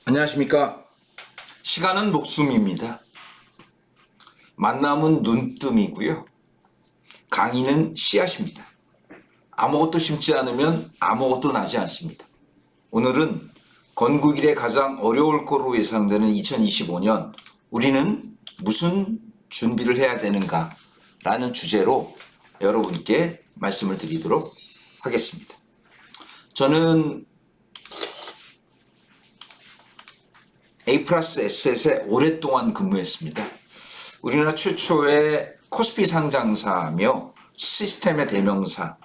안녕하십니까. 시간은 목숨입니다. 만남은 눈뜸이고요. 강의는 씨앗입니다. 아무것도 심지 않으면 아무것도 나지 않습니다. 오늘은 건국일에 가장 어려울 거로 예상되는 2025년 우리는 무슨 준비를 해야 되는가 라는 주제로 여러분께 말씀을 드리도록 하겠습니다. 저는 A+S에 오랫동안 근무했습니다. 우리나라 최초의 코스피 상장사며 시스템의 대명사,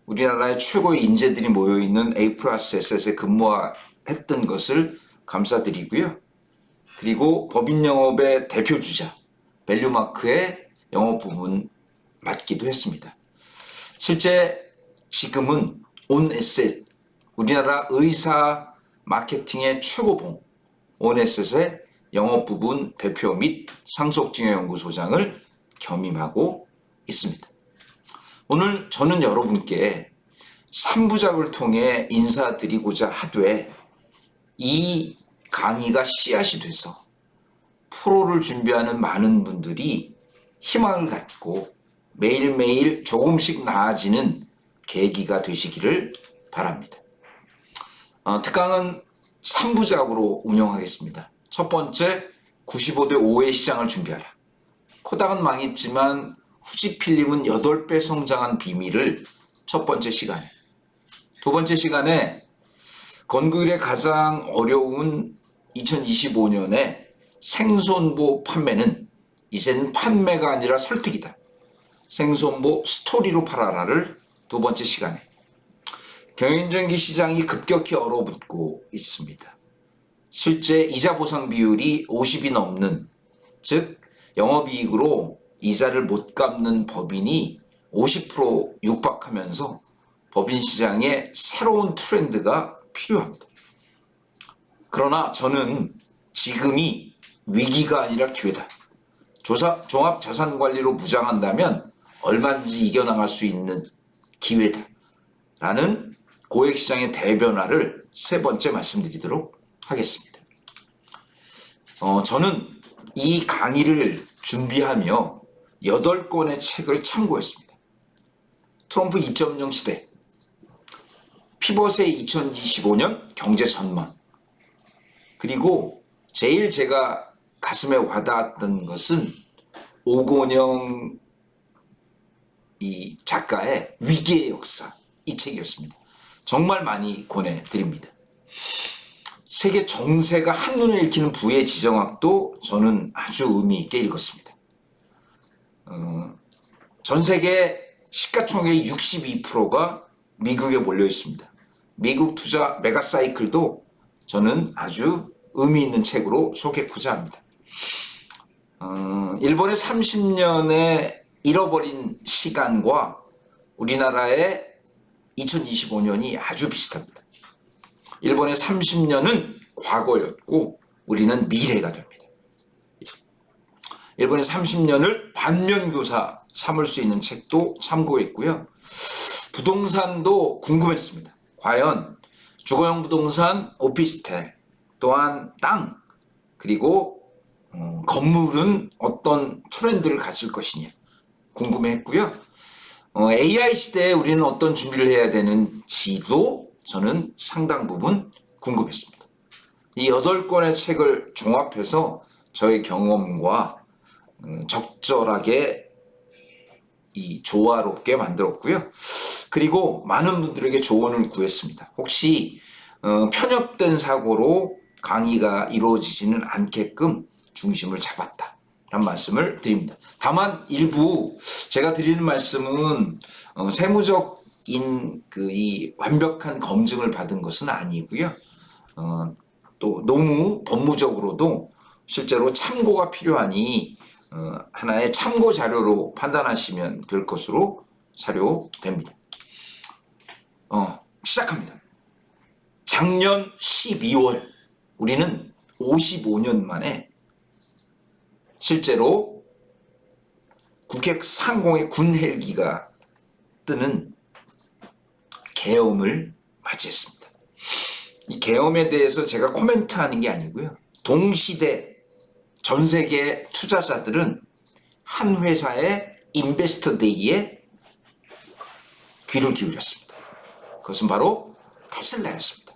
우리나라의 최고의 인재들이 모여있는 A+S에 근무했던 것을 감사드리고요. 그리고 법인영업의 대표주자, 밸류마크의 영업 부분 맡기도 했습니다. 실제 지금은 온에셋, 우리나라 의사 마케팅의 최고봉, 온에셋의 영업 부분 대표 및 상속증여연구소장을 겸임하고 있습니다. 오늘 저는 여러분께 3부작을 통해 인사드리고자 하되 이 강의가 씨앗이 돼서 프로를 준비하는 많은 분들이 희망을 갖고 매일매일 조금씩 나아지는 계기가 되시기를 바랍니다. 특강은 3부작으로 운영하겠습니다. 첫 번째, 95대 5의 시장을 준비하라. 코닥은 망했지만 후지필름은 8배 성장한 비밀을 첫 번째 시간에, 두 번째 시간에 건국일의 가장 어려운 2025년에 생손보 판매는 이제는 판매가 아니라 설득이다. 생손보 스토리로 팔아라를 두 번째 시간에, 경영전기 시장이 급격히 얼어붙고 있습니다. 실제 이자 보상 비율이 50이 넘는, 즉 영업이익으로 이자를 못 갚는 법인이 50% 육박하면서 법인 시장에 새로운 트렌드가 필요합니다. 그러나 저는 지금이 위기가 아니라 기회다. 종합자산관리로 무장한다면 얼마든지 이겨나갈 수 있는 기회다. 라는 고액시장의 대변화를 세 번째 말씀드리도록 하겠습니다. 저는 이 강의를 준비하며 8권의 책을 참고했습니다. 트럼프 2.0 시대, 피벗의 2025년 경제 전망, 그리고 제일 제가 가슴에 와닿았던 것은 오건영 이 작가의 위기의 역사, 이 책이었습니다. 정말 많이 권해드립니다. 세계 정세가 한눈에 읽히는 부의 지정학도 저는 아주 의미 있게 읽었습니다. 전 세계 시가총액의 62%가 미국에 몰려 있습니다. 미국 투자 메가사이클도 저는 아주 의미 있는 책으로 소개하고자 합니다. 일본의 30년의 잃어버린 시간과 우리나라의 2025년이 아주 비슷합니다. 일본의 30년은 과거였고 우리는 미래가 됩니다. 일본의 30년을 반면교사 삼을 수 있는 책도 참고했고요. 부동산도 궁금했습니다. 과연 주거용 부동산, 오피스텔, 또한 땅, 그리고 건물은 어떤 트렌드를 가질 것이냐 궁금했고요. AI 시대에 우리는 어떤 준비를 해야 되는지도 저는 상당 부분 궁금했습니다. 이 8권의 책을 종합해서 저의 경험과 적절하게 조화롭게 만들었고요. 그리고 많은 분들에게 조언을 구했습니다. 혹시 편협된 사고로 강의가 이루어지지는 않게끔 중심을 잡았다 라는 말씀을 드립니다. 다만 일부 제가 드리는 말씀은 세무적인 이 완벽한 검증을 받은 것은 아니고요. 또 너무 법무적으로도 실제로 참고가 필요하니 하나의 참고 자료로 판단하시면 될 것으로 사료됩니다. 시작합니다. 작년 12월 우리는 55년 만에 실제로 국핵 상공의 군 헬기가 뜨는 계엄을 맞이했습니다. 이 계엄에 대해서 제가 코멘트하는 게 아니고요. 동시대 전 세계 투자자들은 한 회사의 인베스터 데이에 귀를 기울였습니다. 그것은 바로 테슬라였습니다.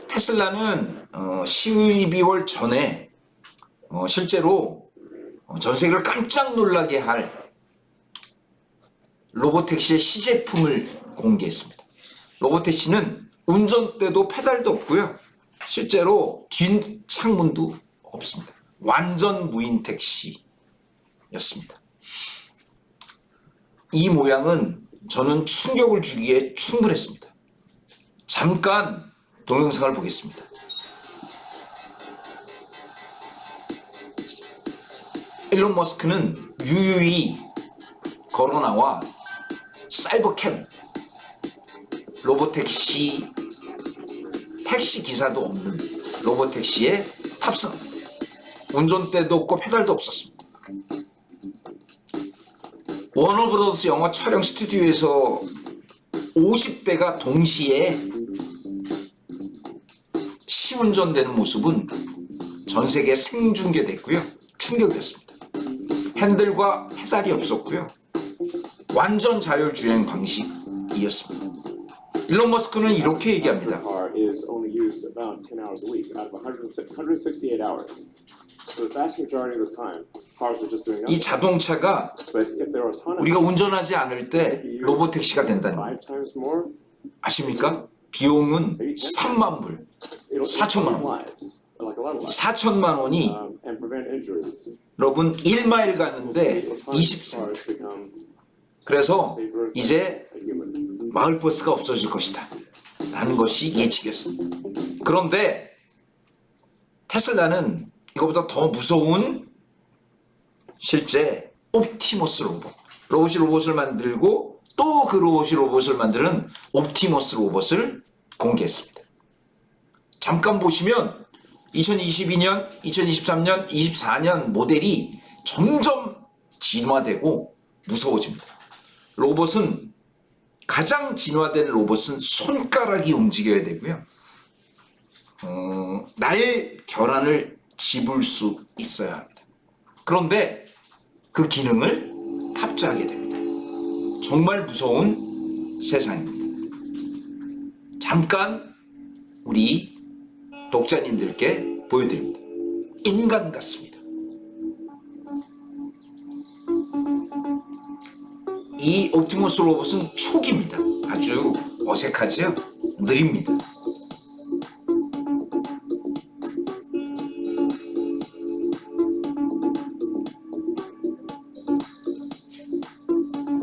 테슬라는 12월 전에 실제로 전 세계를 깜짝 놀라게 할 로보택시의 시제품을 공개했습니다. 로보택시는 운전대도 페달도 없고요. 실제로 뒷창문도 없습니다. 완전 무인 택시였습니다. 이 모양은 저는 충격을 주기에 충분했습니다. 잠깐 동영상을 보겠습니다. 일론 머스크는 유유히 걸어나와 사이버캠, 로보택시, 택시 기사도 없는 로보택시에 탑승합니다. 운전대도 없고 페달도 없었습니다. 워너브러더스 영화 촬영 스튜디오에서 50대가 동시에 시운전되는 모습은 전 세계에 생중계됐고요. 충격이었습니다. 핸들과 페달이 없었고요. 완전 자율주행 방식이었습니다. 일론 머스크는 이렇게 얘기합니다. 이 자동차가 우리가 운전하지 않을 때 로보택시가 된다는 겁니다. 아십니까? 비용은 3만 불, 4천만 원. 4천만 원이 여러분 1마일 가는데 20센트. 그래서 이제 마을버스가 없어질 것이다 라는 것이 예측이었습니다. 그런데 테슬라는 이거보다 더 무서운 실제 옵티머스 로봇이 로봇을 만들고 또 그 로봇을 만드는 옵티머스 로봇을 공개했습니다. 잠깐 보시면 2022년, 2023년, 24년 모델이 점점 진화되고 무서워집니다. 로봇은 가장 진화된 로봇은 손가락이 움직여야 되고요. 날 결함을 집을 수 있어야 합니다. 그런데 그 기능을 탑재하게 됩니다. 정말 무서운 세상입니다. 잠깐 우리 독자님들께 보여드립니다. 인간 같습니다. 이 옵티머스 로봇은 초기입니다. 아주 어색하죠? 느립니다.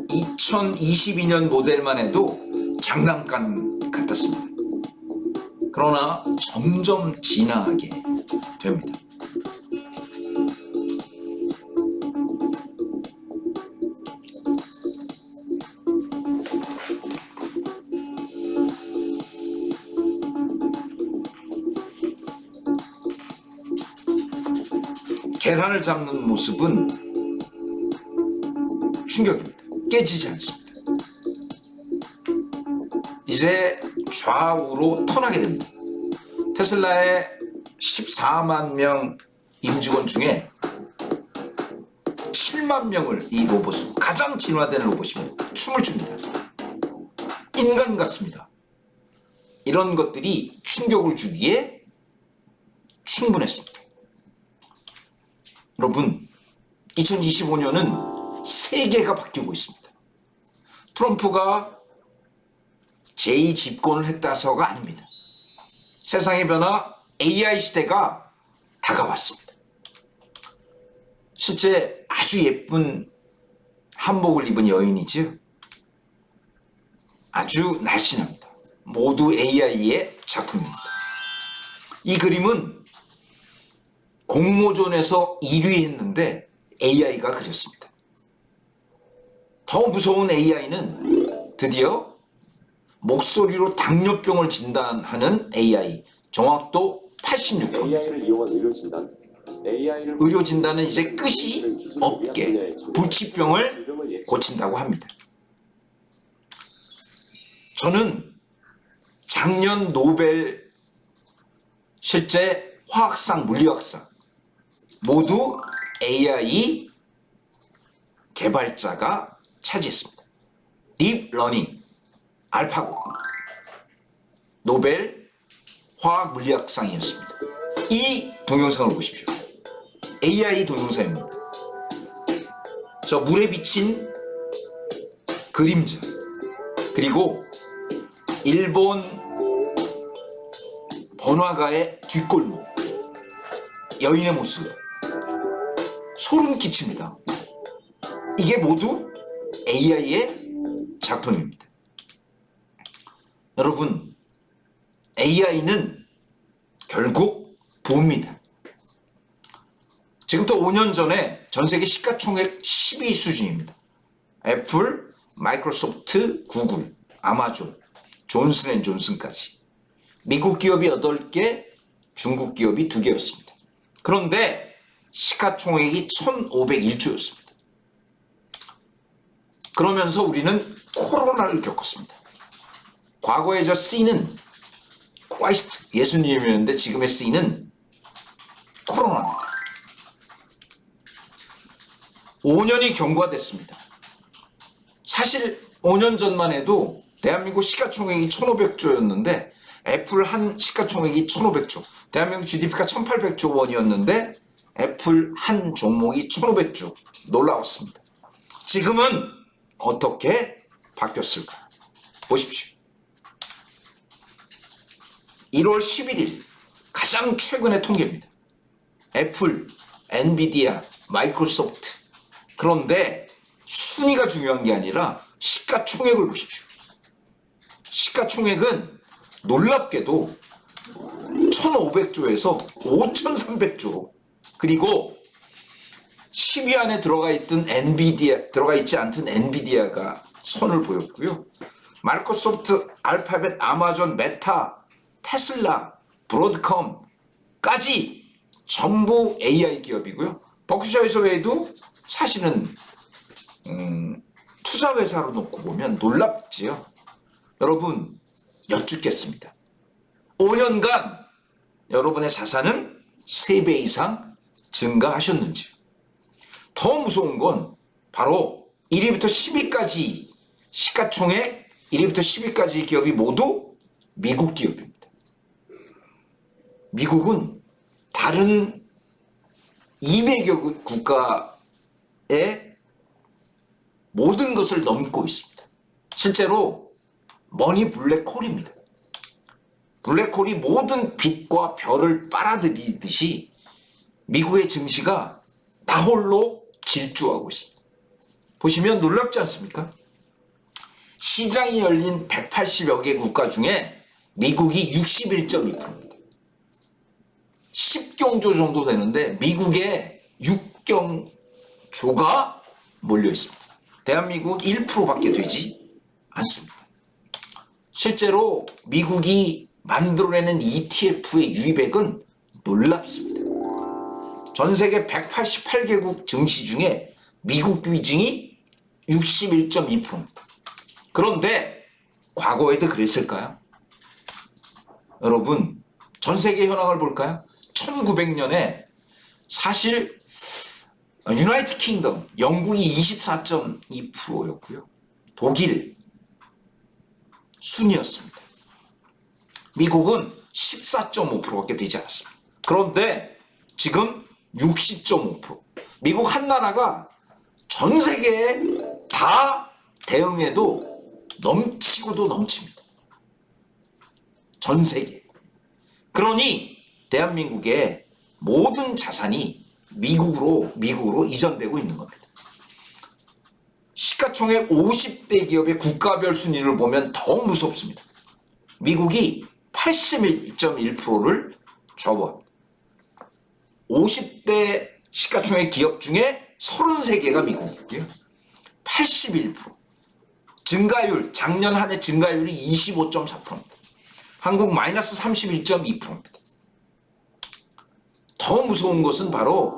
(2022년) 모델만 해도 장난감 같았습니다. 그러나 점점 진화하게 됩니다. 계란을 잡는 모습은 충격입니다. 깨지지 않습니다. 이제 좌우로 턴하게 됩니다. 테슬라의 14만 명 임직원 중에 7만 명을 이 로봇으로 가장 진화된 로봇입니다. 춤을 춥니다. 인간 같습니다. 이런 것들이 충격을 주기에 충분했습니다. 여러분, 2025년은 세계가 바뀌고 있습니다. 트럼프가 제2집권을 했다서가 아닙니다. 세상의 변화, AI 시대가 다가왔습니다. 실제 아주 예쁜 한복을 입은 여인이지요. 아주 날씬합니다. 모두 AI의 작품입니다. 이 그림은 공모전에서 1위 했는데 AI가 그렸습니다. 더 무서운 AI는 드디어 목소리로 당뇨병을 진단하는 AI, 정확도 86%. AI를 이용한 의료 진단은 이제 끝이 없게 불치병을 고친다고 합니다. 저는 작년 노벨 실제 화학상, 물리학상 모두 AI 개발자가 차지했습니다. 딥러닝, 알파고, 노벨 화학물리학상이었습니다. 이 동영상을 보십시오. AI 동영상입니다. 저 물에 비친 그림자, 그리고 일본 번화가의 뒷골목, 여인의 모습, 소름 끼칩니다. 이게 모두 AI의 작품입니다. 여러분, AI는 결국 부입니다. 지금부터 5년 전에 전 세계 시가총액 10위 수준입니다. 애플, 마이크로소프트, 구글, 아마존, 존슨앤존슨까지. 미국 기업이 8개, 중국 기업이 2개였습니다. 그런데 시가총액이 1,501조였습니다. 그러면서 우리는 코로나를 겪었습니다. 과거의 저 C는 크라이스트, 예수님이었는데 지금의 C는 코로나입니다. 5년이 경과됐습니다. 사실 5년 전만 해도 대한민국 시가총액이 1,500조였는데 애플 한 시가총액이 1,500조, 대한민국 GDP가 1,800조 원이었는데 애플 한 종목이 1,500조, 놀라웠습니다. 지금은 어떻게 바뀌었을까? 보십시오. 1월 11일 가장 최근의 통계입니다. 애플, 엔비디아, 마이크로소프트. 그런데 순위가 중요한 게 아니라 시가총액을 보십시오. 시가총액은 놀랍게도 1,500조에서 5,300조로, 그리고 10위 안에 들어가 있지 않던 엔비디아가 선을 보였고요. 마이크로소프트, 알파벳, 아마존, 메타, 테슬라, 브로드컴까지 전부 AI 기업이고요. 버크셔 해서웨이도 사실은 투자 회사로 놓고 보면 놀랍지요. 여러분, 여쭙겠습니다. 5년간 여러분의 자산은 3배 이상 증가하셨는지. 더 무서운 건 바로 1위부터 10위까지 시가총액 1위부터 10위까지 기업이 모두 미국 기업입니다. 미국은 다른 200여 국가의 모든 것을 넘고 있습니다. 실제로 머니 블랙홀입니다. 블랙홀이 모든 빛과 별을 빨아들이듯이 미국의 증시가 나홀로 질주하고 있습니다. 보시면 놀랍지 않습니까? 시장이 열린 180여 개 국가 중에 미국이 61.2%입니다. 10경조 정도 되는데 미국에 6경조가 몰려 있습니다. 대한민국 1%밖에 되지 않습니다. 실제로 미국이 만들어내는 ETF의 유입액은 놀랍습니다. 전 세계 188개국 증시 중에 미국 비중이 61.2%입니다. 그런데 과거에도 그랬을까요? 여러분, 전 세계 현황을 볼까요? 1900년에 사실 유나이티드 킹덤, 영국이 24.2%였고요. 독일 순이었습니다. 미국은 14.5%밖에 되지 않았습니다. 그런데 지금 60.5%. 미국 한 나라가 전 세계에 다 대응해도 넘치고도 넘칩니다. 전 세계. 그러니 대한민국의 모든 자산이 미국으로 이전되고 있는 겁니다. 시가총액 50대 기업의 국가별 순위를 보면 더 무섭습니다. 미국이 81.1%를 좌우합니다. 50대 시가총액 기업 중에 33개가 미국이고요. 81%. 증가율, 작년 한 해 증가율이 25.4%입니다. 한국 마이너스 31.2%입니다. 더 무서운 것은 바로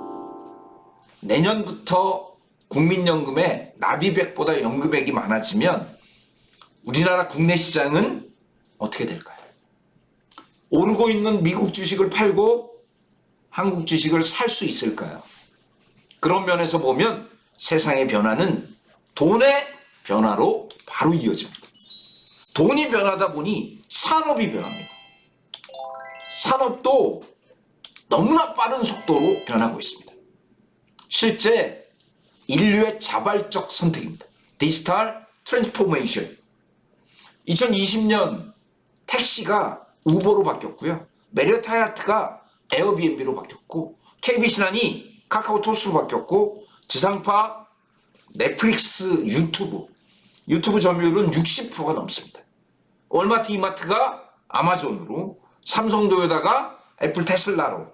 내년부터 국민연금에 납입액보다 연금액이 많아지면 우리나라 국내 시장은 어떻게 될까요? 오르고 있는 미국 주식을 팔고 한국 주식을 살 수 있을까요? 그런 면에서 보면 세상의 변화는 돈의 변화로 바로 이어집니다. 돈이 변하다 보니 산업이 변합니다. 산업도 너무나 빠른 속도로 변하고 있습니다. 실제 인류의 자발적 선택입니다. 디지털 트랜스포메이션. 2020년 택시가 우버로 바뀌었고요. 메리어트 하얏트가 에어비앤비로 바뀌었고, KB신한이 카카오톡스로 바뀌었고, 지상파 넷플릭스, 유튜브 점유율은 60%가 넘습니다. 월마트, 이마트가 아마존으로, 삼성도요다가 애플 테슬라로,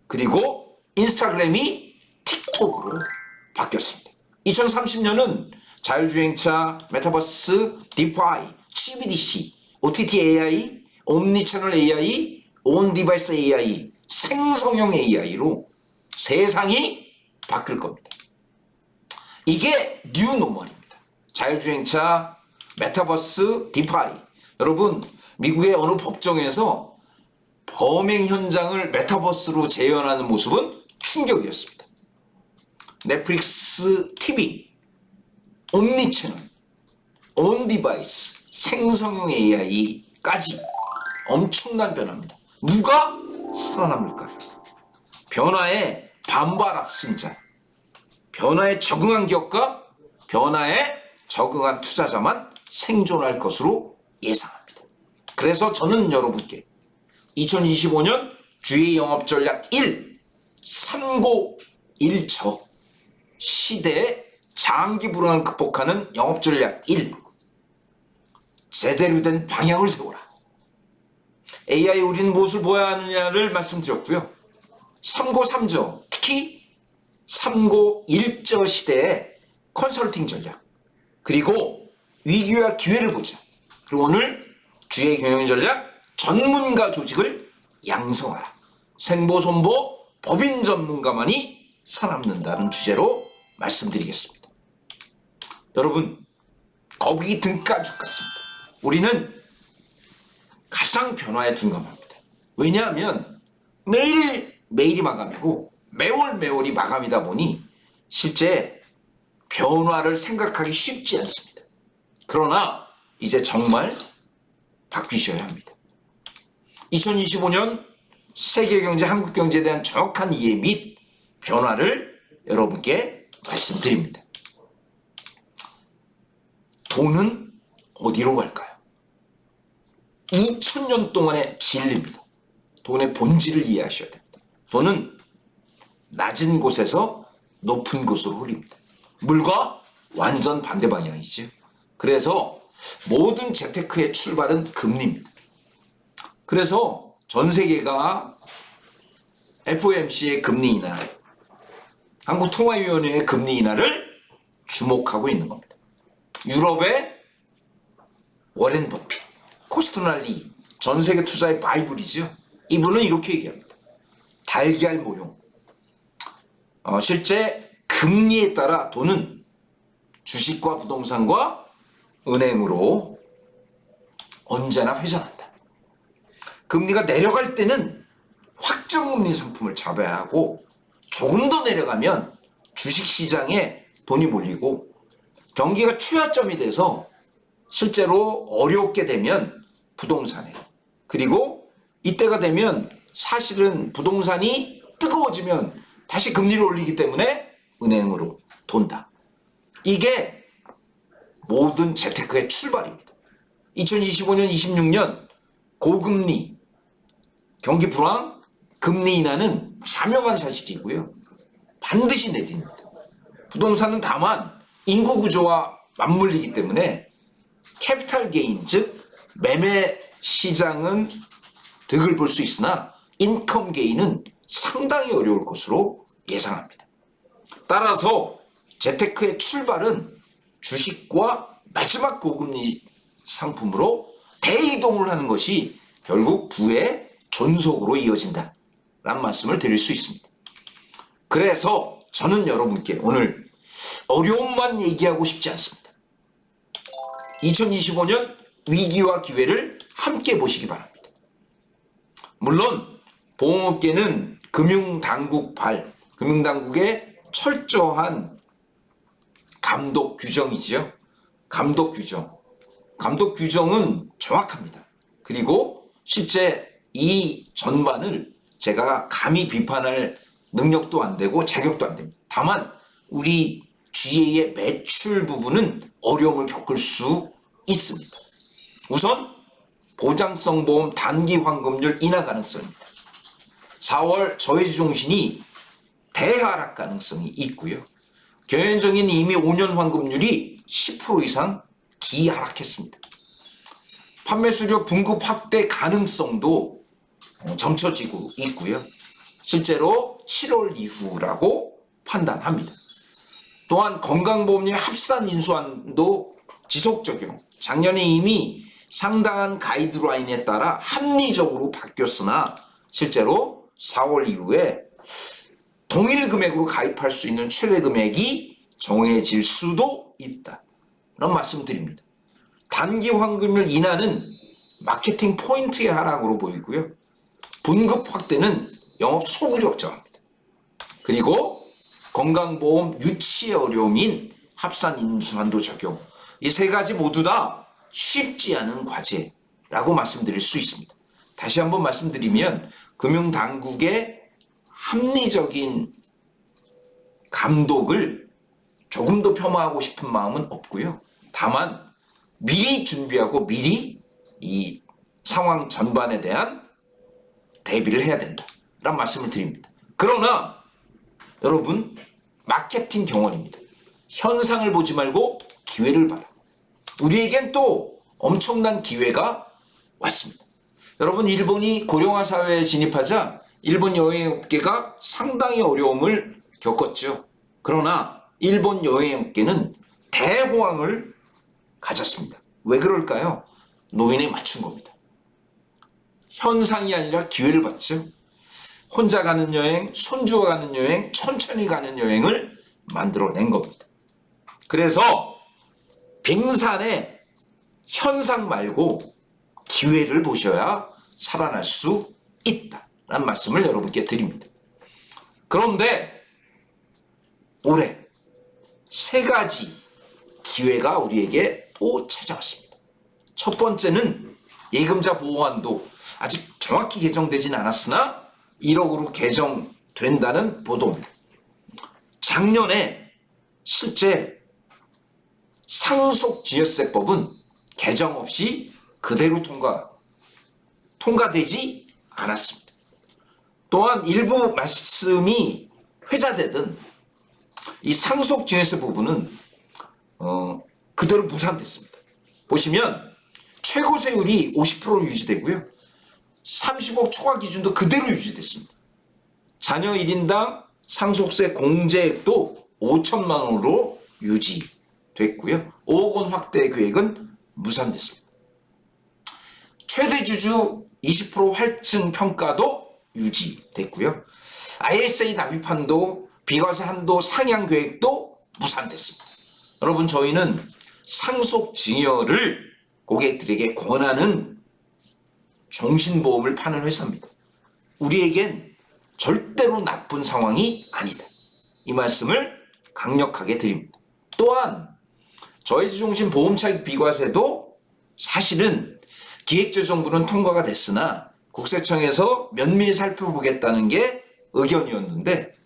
그리고 인스타그램이 틱톡으로 바뀌었습니다. 2030년은 자율주행차, 메타버스, 디파이, CBDC, OTT AI, 옴니채널 AI, 온디바이스 AI, 생성형 AI로 세상이 바뀔 겁니다. 이게 뉴노멀입니다. 자율주행차, 메타버스, 디파이. 여러분, 미국의 어느 법정에서 범행 현장을 메타버스로 재현하는 모습은 충격이었습니다. 넷플릭스 TV, 옴니채널, 온디바이스, 생성형 AI까지 엄청난 변화입니다. 누가 살아남을까요? 변화에 반발 앞선 자, 변화에 적응한 기업과 변화에 적응한 투자자만 생존할 것으로 예상합니다. 그래서 저는 여러분께 2025년 주의 영업전략 1, 3고1저 시대의 장기 불안을 극복하는 영업전략 1, 제대로 된 방향을 세워라. AI 우리는 무엇을 보아야 하느냐를 말씀드렸고요. 3고3저, 특히 3고1저 시대의 컨설팅 전략, 그리고 위기와 기회를 보자. 그리고 오늘 주의 경영 전략 전문가 조직을 양성하라. 생보손보 법인 전문가만이 살아남는다는 주제로 말씀드리겠습니다. 여러분, 거북이 등가죽 같습니다. 우리는 가장 변화에 둔감합니다. 왜냐하면 매일이 마감이고 매월이 마감이다 보니 실제 변화를 생각하기 쉽지 않습니다. 그러나 이제 정말 바뀌셔야 합니다. 2025년 세계경제, 한국경제에 대한 정확한 이해 및 변화를 여러분께 말씀드립니다. 돈은 어디로 갈까요? 2000년 동안의 진리입니다. 돈의 본질을 이해하셔야 됩니다. 돈은 낮은 곳에서 높은 곳으로 흐릅니다. 물과 완전 반대 방향이죠. 그래서 모든 재테크의 출발은 금리입니다. 그래서 전 세계가 FOMC의 금리 인하, 한국통화위원회의 금리 인하를 주목하고 있는 겁니다. 유럽의 워렌 버핏, 코스트날리, 전 세계 투자의 바이블이죠. 이분은 이렇게 얘기합니다. 달걀 모형. 실제 금리에 따라 돈은 주식과 부동산과 은행으로 언제나 회전한다. 금리가 내려갈 때는 확정금리 상품을 잡아야 하고, 조금 더 내려가면 주식시장에 돈이 몰리고 경기가 최하점이 돼서 실제로 어렵게 되면 부동산에, 그리고 이때가 되면 사실은 부동산이 뜨거워지면 다시 금리를 올리기 때문에 은행으로 돈다. 이게 모든 재테크의 출발입니다. 2025년, 26년 고금리, 경기 불황, 금리 인하는 자명한 사실이고요. 반드시 내립니다. 부동산은 다만 인구 구조와 맞물리기 때문에 캐피탈 게인, 즉 매매 시장은 득을 볼 수 있으나 인컴 게인은 상당히 어려울 것으로 예상합니다. 따라서 재테크의 출발은 주식과 마지막 고금리 상품으로 대이동을 하는 것이 결국 부의 존속으로 이어진다 라는 말씀을 드릴 수 있습니다. 그래서 저는 여러분께 오늘 어려움만 얘기하고 싶지 않습니다. 2025년 위기와 기회를 함께 보시기 바랍니다. 물론 보험업계는 금융당국의 철저한 감독 규정이죠. 감독 규정은 정확합니다. 그리고 실제 이 전반을 제가 감히 비판할 능력도 안 되고 자격도 안 됩니다. 다만 우리 GA의 매출 부분은 어려움을 겪을 수 있습니다. 우선 보장성 보험 단기 환급률 인하 가능성입니다. 4월 저해지 종신이 대하락 가능성이 있고요. 경영정인 이미 5년 환급률이 10% 이상 기하락했습니다. 판매 수료 분급 확대 가능성도 점쳐지고 있고요. 실제로 7월 이후라고 판단합니다. 또한 건강보험료 합산 인수안도 지속 적용. 작년에 이미 상당한 가이드라인에 따라 합리적으로 바뀌었으나 실제로 4월 이후에 동일 금액으로 가입할 수 있는 최대 금액이 정해질 수도 있다. 이런 말씀 드립니다. 단기 환급률 인하는 마케팅 포인트의 하락으로 보이고요. 분급 확대는 영업 소구력 저하입니다. 그리고 건강보험 유치의 어려움인 합산 인수한도 적용. 이 세 가지 모두 다 쉽지 않은 과제라고 말씀드릴 수 있습니다. 다시 한번 말씀드리면 금융당국의 합리적인 감독을 조금 더 폄하하고 싶은 마음은 없고요. 다만 미리 준비하고 미리 이 상황 전반에 대한 대비를 해야 된다라는 말씀을 드립니다. 그러나 여러분 마케팅 경원입니다. 현상을 보지 말고 기회를 봐라. 우리에겐 또 엄청난 기회가 왔습니다. 여러분 일본이 고령화 사회에 진입하자 일본 여행업계가 상당히 어려움을 겪었죠. 그러나 일본 여행업계는 대호황을 가졌습니다. 왜 그럴까요? 노인에 맞춘 겁니다. 현상이 아니라 기회를 봤죠. 혼자 가는 여행, 손주와 가는 여행, 천천히 가는 여행을 만들어낸 겁니다. 그래서 빙산의 현상 말고 기회를 보셔야 살아날 수 있다라는 말씀을 여러분께 드립니다. 그런데 올해 세 가지 기회가 우리에게 또 찾아왔습니다. 첫 번째는 예금자 보호한도 아직 정확히 개정되진 않았으나 1억으로 개정된다는 보도입니다. 작년에 실제 상속지혈세법은 개정 없이 그대로 통과되지 않았습니다. 또한 일부 말씀이 회자되던 이 상속지혈세 부분은 그대로 무산됐습니다. 보시면 최고세율이 50%로 유지되고요. 30억 초과 기준도 그대로 유지됐습니다. 자녀 1인당 상속세 공제액도 5천만 원으로 유지됐고요. 5억 원 확대 계획은 무산됐습니다. 최대 주주 20% 할증 평가도 유지됐고요. ISA 납입한도 비과세 한도 상향 계획도 무산됐습니다. 여러분 저희는 상속증여를 고객들에게 권하는 종신보험을 파는 회사입니다. 우리에겐 절대로 나쁜 상황이 아니다. 이 말씀을 강력하게 드립니다. 또한 저해지종신 보험차익 비과세도 사실은 기획재정부는 통과가 됐으나 국세청에서 면밀히 살펴보겠다는 게 의견이었는데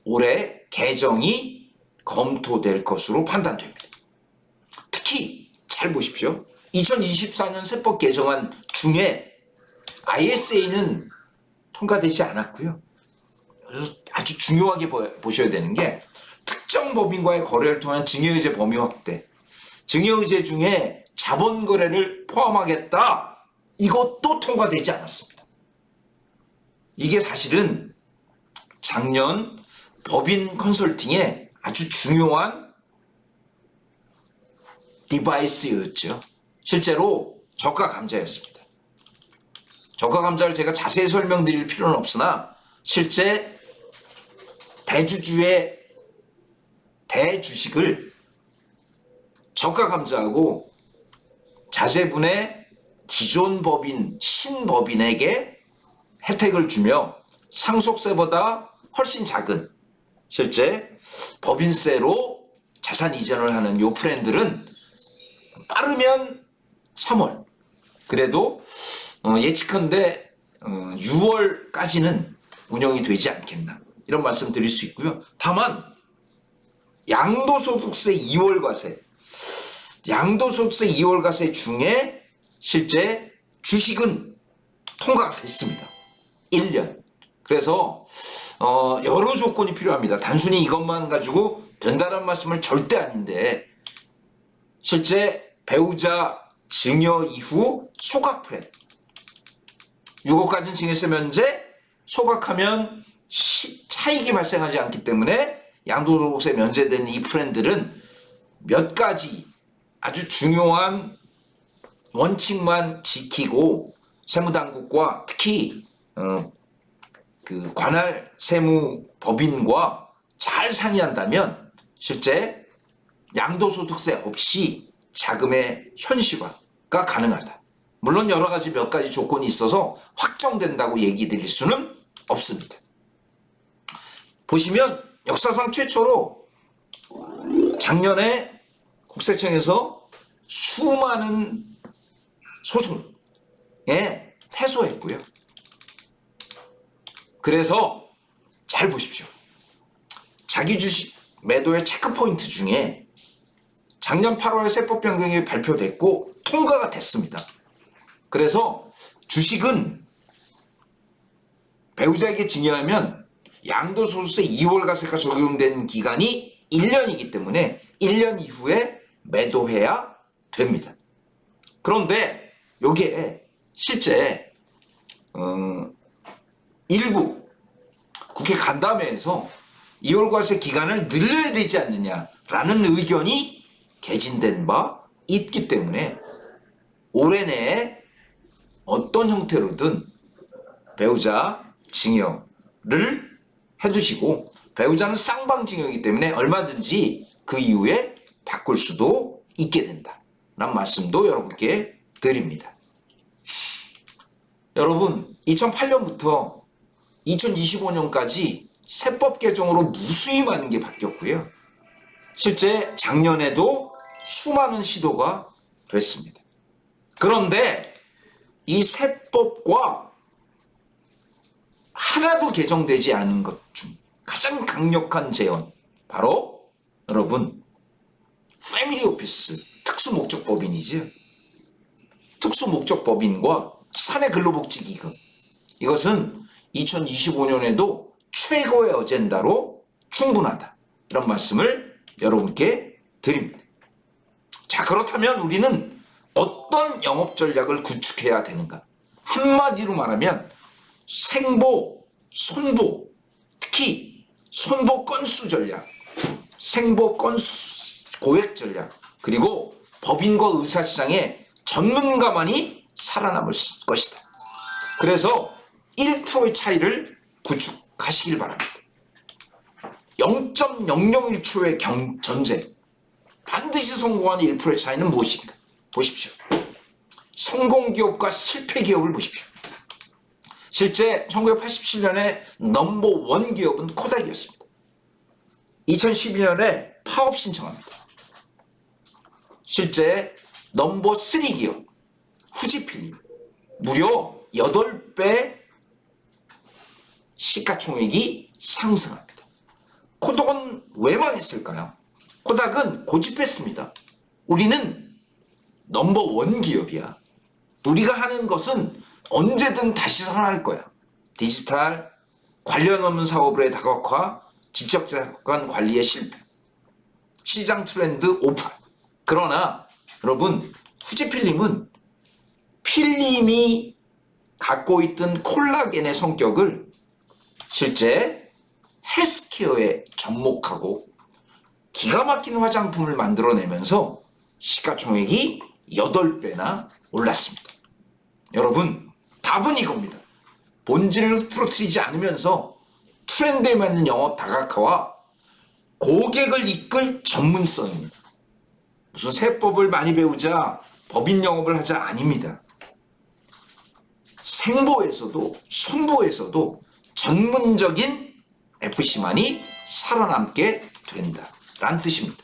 올해 개정이 검토될 것으로 판단됩니다. 특히 잘 보십시오. 2024년 세법 개정안 중에 ISA는 통과되지 않았고요. 아주 중요하게 보셔야 되는 게 특정 법인과의 거래를 통한 증여의제 범위 확대, 증여의제 중에 자본거래를 포함하겠다. 이것도 통과되지 않았습니다. 이게 사실은 작년 법인 컨설팅의 아주 중요한 디바이스였죠. 실제로 저가 감자였습니다. 저가 감자를 제가 자세히 설명드릴 필요는 없으나 실제 대주주의 대주식을 저가 감자하고 자제분의 기존 법인 신법인에게 혜택을 주며 상속세보다 훨씬 작은 실제 법인세로 자산 이전을 하는 요 플랜들은 빠르면 3월, 그래도 예측컨대 6월까지는 운영이 되지 않겠나, 이런 말씀 드릴 수 있고요. 다만 양도소득세 2월 과세 중에 실제 주식은 통과가 됐습니다. 1년. 그래서 여러 조건이 필요합니다. 단순히 이것만 가지고 된다는 말씀은 절대 아닌데, 실제 배우자 증여 이후 소각 플랜 6억까지는 증여세 면제, 소각하면 차익이 발생하지 않기 때문에 양도소득세 면제된 이 플랜들은 몇 가지 아주 중요한 원칙만 지키고 세무당국과 특히 그 관할 세무법인과 잘 상의한다면 실제 양도소득세 없이 자금의 현실화가 가능하다. 물론 여러 가지 몇 가지 조건이 있어서 확정된다고 얘기 드릴 수는 없습니다. 보시면 역사상 최초로 작년에 국세청에서 수많은 소송에 패소했고요. 그래서 잘 보십시오. 자기 주식 매도의 체크포인트 중에 작년 8월에 세법 변경이 발표됐고 통과가 됐습니다. 그래서 주식은 배우자에게 증여하면 양도소득세 2월 과세가 적용된 기간이 1년이기 때문에 1년 이후에 매도해야 됩니다. 그런데 여기에 실제 일부 국회 간담회에서 2월 과세 기간을 늘려야 되지 않느냐라는 의견이 개진된 바 있기 때문에 올해 내에 어떤 형태로든 배우자 증여를 해두시고, 배우자는 쌍방증여이기 때문에 얼마든지 그 이후에 바꿀 수도 있게 된다 라는 말씀도 여러분께 드립니다. 여러분, 2008년부터 2025년까지 세법 개정으로 무수히 많은 게 바뀌었고요. 실제 작년에도 수많은 시도가 됐습니다. 그런데 이 세법과 하나도 개정되지 않은 것 중 가장 강력한 제언, 바로 여러분 패밀리 오피스 특수목적법인이죠. 특수목적법인과 사내 근로복지기금, 이것은 2025년에도 최고의 어젠다로 충분하다, 이런 말씀을 여러분께 드립니다. 자, 그렇다면 우리는 어떤 영업 전략을 구축해야 되는가? 한마디로 말하면 생보, 손보, 특히 손보 건수 전략, 생보 건수 고액 전략, 그리고 법인과 의사시장의 전문가만이 살아남을 것이다. 그래서 1%의 차이를 구축하시길 바랍니다. 0.001초의 전쟁, 반드시 성공하는 1%의 차이는 무엇인가? 보십시오. 성공기업과 실패기업을 보십시오. 실제 1987년에 넘버원 기업은 코닥이었습니다. 2012년에 파업 신청합니다. 실제 넘버3 기업 후지필름, 무려 8배 시가총액이 상승합니다. 코닥은 왜 망했을까요? 코닥은 고집했습니다. 우리는 넘버원 기업이야. 우리가 하는 것은 언제든 다시 살아날 거야. 디지털, 관련 없는 사업의 다각화, 지적자산 관리의 실패, 시장 트렌드 오판. 그러나 여러분, 후지필름은 필름이 갖고 있던 콜라겐의 성격을 실제 헬스케어에 접목하고 기가 막힌 화장품을 만들어내면서 시가총액이 8배나 올랐습니다. 여러분, 답은 이겁니다. 본질을 흐트러뜨리지 않으면서 트렌드에 맞는 영업 다각화와 고객을 이끌 전문성입니다. 무슨 세법을 많이 배우자, 법인 영업을 하자 아닙니다. 생보에서도 손보에서도 전문적인 FC만이 살아남게 된다라는 뜻입니다.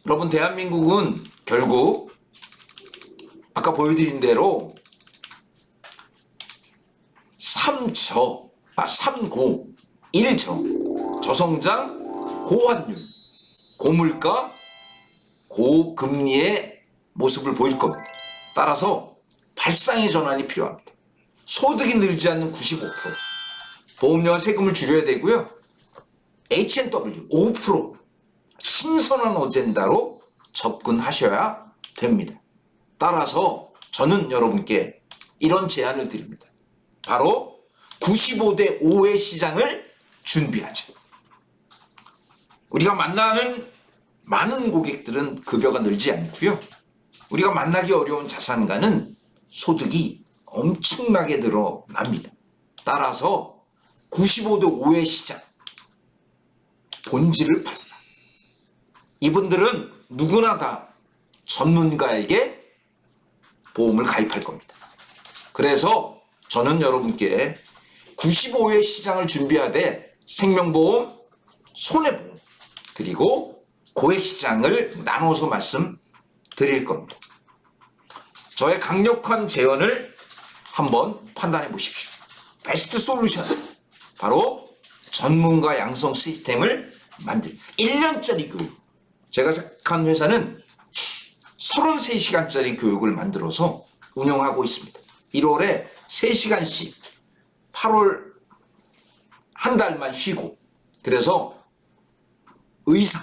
여러분, 대한민국은 결국 아까 보여드린 대로 3저, 3고, 1저, 저성장, 고환율, 고물가, 고금리의 모습을 보일 겁니다. 따라서 발상의 전환이 필요합니다. 소득이 늘지 않는 95%, 보험료와 세금을 줄여야 되고요. H&W 5%, 신선한 어젠다로 접근하셔야 됩니다. 따라서 저는 여러분께 이런 제안을 드립니다. 바로 95대 5의 시장을 준비하자. 우리가 만나는 많은 고객들은 급여가 늘지 않고요. 우리가 만나기 어려운 자산가는 소득이 엄청나게 늘어납니다. 따라서 95대 5의 시장, 본질을 판다. 이분들은 누구나 다 전문가에게 보험을 가입할 겁니다. 그래서 저는 여러분께 95의 시장을 준비하되 생명보험, 손해보험, 그리고 고액시장을 나눠서 말씀드릴 겁니다. 저의 강력한 제언을 한번 판단해 보십시오. 베스트 솔루션, 바로 전문가 양성 시스템을 만들 1년짜리 교육. 제가 생각한 회사는 33시간짜리 교육을 만들어서 운영하고 있습니다. 1월에 3시간씩, 8월 한 달만 쉬고, 그래서 의사,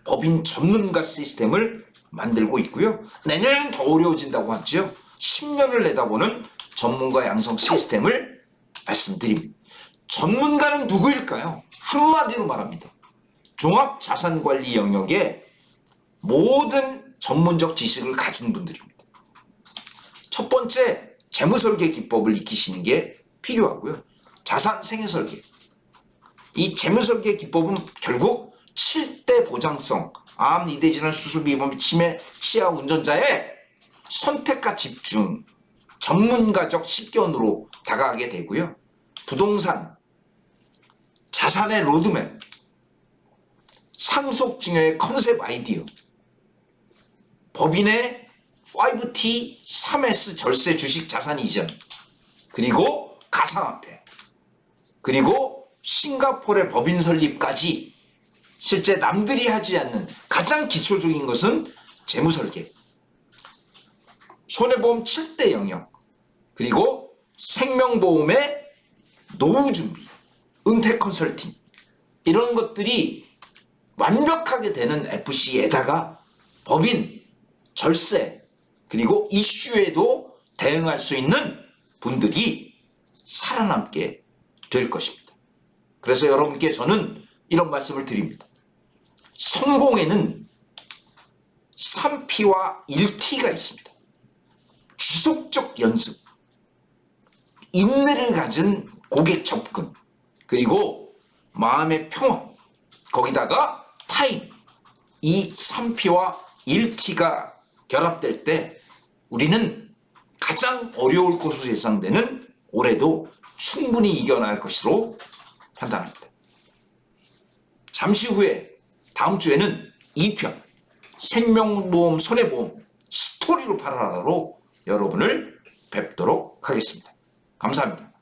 법인 전문가 시스템을 만들고 있고요. 내년에는 더 어려워진다고 하죠. 10년을 내다보는 전문가 양성 시스템을 말씀드립니다. 전문가는 누구일까요? 한마디로 말합니다. 종합자산관리 영역에 모든 전문적 지식을 가진 분들입니다. 첫 번째, 재무설계 기법을 익히시는 게 필요하고요. 자산 생애설계. 이 재무설계 기법은 결국 7대 보장성, 암, 이대질환, 수술비, 보험, 치매, 치아 운전자의 선택과 집중, 전문가적 식견으로 다가가게 되고요. 부동산, 자산의 로드맵, 상속증여의 컨셉 아이디어, 법인의 5T, 3S 절세 주식 자산 이전, 그리고 가상화폐, 그리고 싱가포르의 법인 설립까지 실제 남들이 하지 않는 가장 기초적인 것은 재무설계, 손해보험 7대 영역, 그리고 생명보험의 노후 준비, 은퇴 컨설팅, 이런 것들이 완벽하게 되는 FC에다가 법인, 절세, 그리고 이슈에도 대응할 수 있는 분들이 살아남게 될 것입니다. 그래서 여러분께 저는 이런 말씀을 드립니다. 성공에는 3P와 1T가 있습니다. 지속적 연습, 인내를 가진 고객 접근, 그리고 마음의 평화, 거기다가 타임, 이 3P와 1T가 결합될 때 우리는 가장 어려울 것으로 예상되는 올해도 충분히 이겨낼 것으로 판단합니다. 잠시 후에 다음 주에는 2편 생명보험, 손해보험 스토리로 팔아라로 여러분을 뵙도록 하겠습니다. 감사합니다.